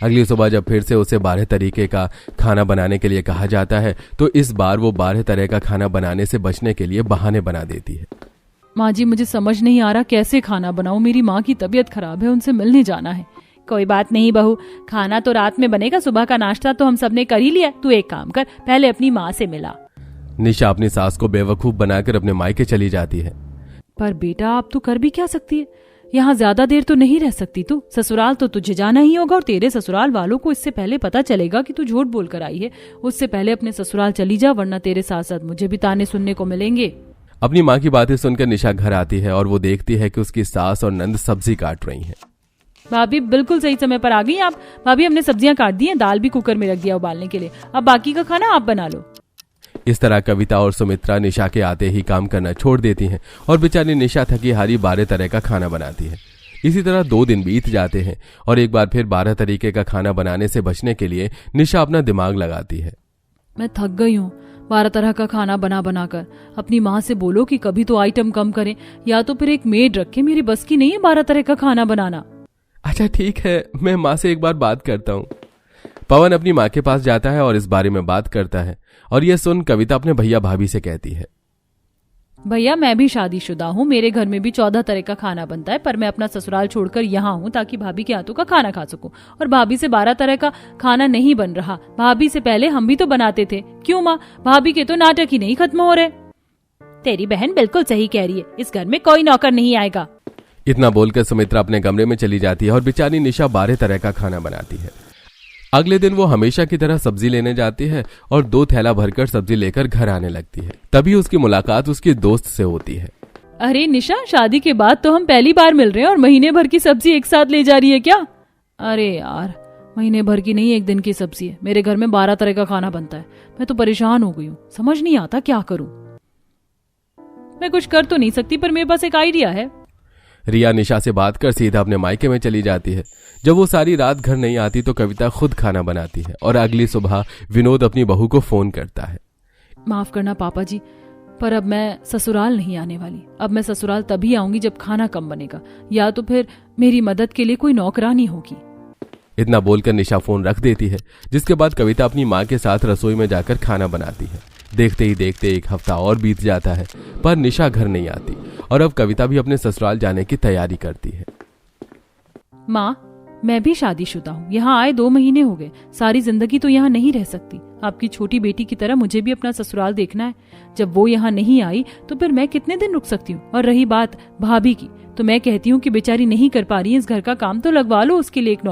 अगली सुबह जब फिर से उसे 12 तरीके का खाना बनाने के लिए कहा जाता है तो इस बार वो 12 तरह का खाना बनाने से बचने के लिए बहाने बना देती है। माँ जी, मुझे समझ नहीं आ रहा कैसे खाना बनाऊं। मेरी माँ की तबीयत खराब है, उनसे मिलने जाना है। कोई बात नहीं बहू, खाना तो रात में बनेगा, सुबह का नाश्ता तो हम सबने कर ही लिया। तू एक काम कर, पहले अपनी माँ से मिला। निशा अपनी सास को बेवकूफ बनाकर अपने मायके चली जाती है। पर बेटा, आप तो कर भी क्या सकती है? यहाँ ज्यादा देर तो नहीं रह सकती तू। ससुराल तो तुझे जाना ही होगा और तेरे ससुराल वालों को इससे पहले पता चलेगा कि तू झूठ बोल कर आई है। उससे पहले अपने ससुराल चली जा, वरना तेरे साथ साथ मुझे भी ताने सुनने को मिलेंगे। अपनी माँ की बातें सुनकर निशा घर आती है और वो देखती है कि उसकी सास और नंद सब्जी काट रही हैं। भाभी, बिल्कुल सही समय पर आ गई आप। भाभी, हमने सब्जियां काट दी हैं, दाल भी कुकर में रख दिया उबालने के लिए। अब बाकी का खाना आप बना लो। इस तरह कविता और सुमित्रा निशा के आते ही काम करना छोड़ देती हैं और बेचारी निशा थकी हारी 12 तरह का खाना बनाती है। इसी तरह 2 दिन बीत जाते हैं और एक बार फिर 12 तरीके का खाना बनाने से बचने के लिए निशा अपना दिमाग लगाती है। मैं थक गई हूँ 12 तरह का खाना बना बनाकर। अपनी माँ से बोलो कि कभी तो आइटम कम करें, या तो फिर एक मेड रखे। मेरी बस की नहीं है 12 तरह का खाना बनाना। अच्छा ठीक है, मैं माँ से एक बार बात करता हूँ। पवन अपनी माँ के पास जाता है और इस बारे में बात करता है और यह सुन कविता अपने भैया भाभी से कहती है, भैया, मैं भी शादीशुदा हूँ, मेरे घर में भी 14 तरह का खाना बनता है, पर मैं अपना ससुराल छोड़कर यहाँ हूँ ताकि भाभी के हाथों का खाना खा सकूं। और भाभी से 12 तरह का खाना नहीं बन रहा। भाभी से पहले हम भी तो बनाते थे। क्यों माँ, भाभी के तो नाटक ही नहीं खत्म हो रहे। तेरी बहन बिल्कुल सही कह रही है, इस घर में कोई नौकर नहीं आएगा। इतना बोलकर सुमित्रा अपने कमरे में चली जाती है और बेचारी निशा 12 तरह का खाना बनाती है। अगले दिन वो हमेशा की तरह सब्जी लेने जाती है और 2 थैला भरकर सब्जी लेकर घर आने लगती है। तभी उसकी मुलाकात उसकी दोस्त से होती है। अरे निशा, शादी के बाद तो हम पहली बार मिल रहे हैं और महीने भर की सब्जी एक साथ ले जा रही है क्या? अरे यार, महीने भर की नहीं, 1 दिन की सब्जी है। मेरे घर में 12 तरह का खाना बनता है। मैं तो परेशान हो गई हूँ, समझ नहीं आता क्या करूं। मैं कुछ कर तो नहीं सकती, पर मेरे पास एक आइडिया है। रिया निशा से बात कर सीधा अपने मायके में चली जाती है। जब वो सारी रात घर नहीं आती तो कविता खुद खाना बनाती है और अगली सुबह विनोद अपनी बहू को फोन करता है। माफ करना पापा जी, पर अब मैं ससुराल नहीं आने वाली। अब मैं ससुराल तभी आऊंगी जब खाना कम बनेगा, या तो फिर मेरी मदद के लिए कोई नौकरानी होगी। इतना बोलकर निशा फोन रख देती है, जिसके बाद कविता अपनी माँ के साथ रसोई में जाकर खाना बनाती है। देखते ही देखते 1 हफ्ता और बीत जाता है, पर निशा घर नहीं आती और अब कविता भी अपने ससुराल जाने की तैयारी करती है। माँ, मैं भी शादीशुदा हूँ। यहाँ आए 2 महीने हो गए। सारी जिंदगी तो यहाँ नहीं रह सकती। आपकी छोटी बेटी की तरह मुझे भी अपना ससुराल देखना है। जब वो यहाँ नहीं आई तो फिर मैं कितने दिन रुक सकती हूँ? और रही बात भाभी की, तो मैं कहती हूँ कि बेचारी नहीं कर पा रही है इस घर का काम, तो लगवा लो उसके लिए एक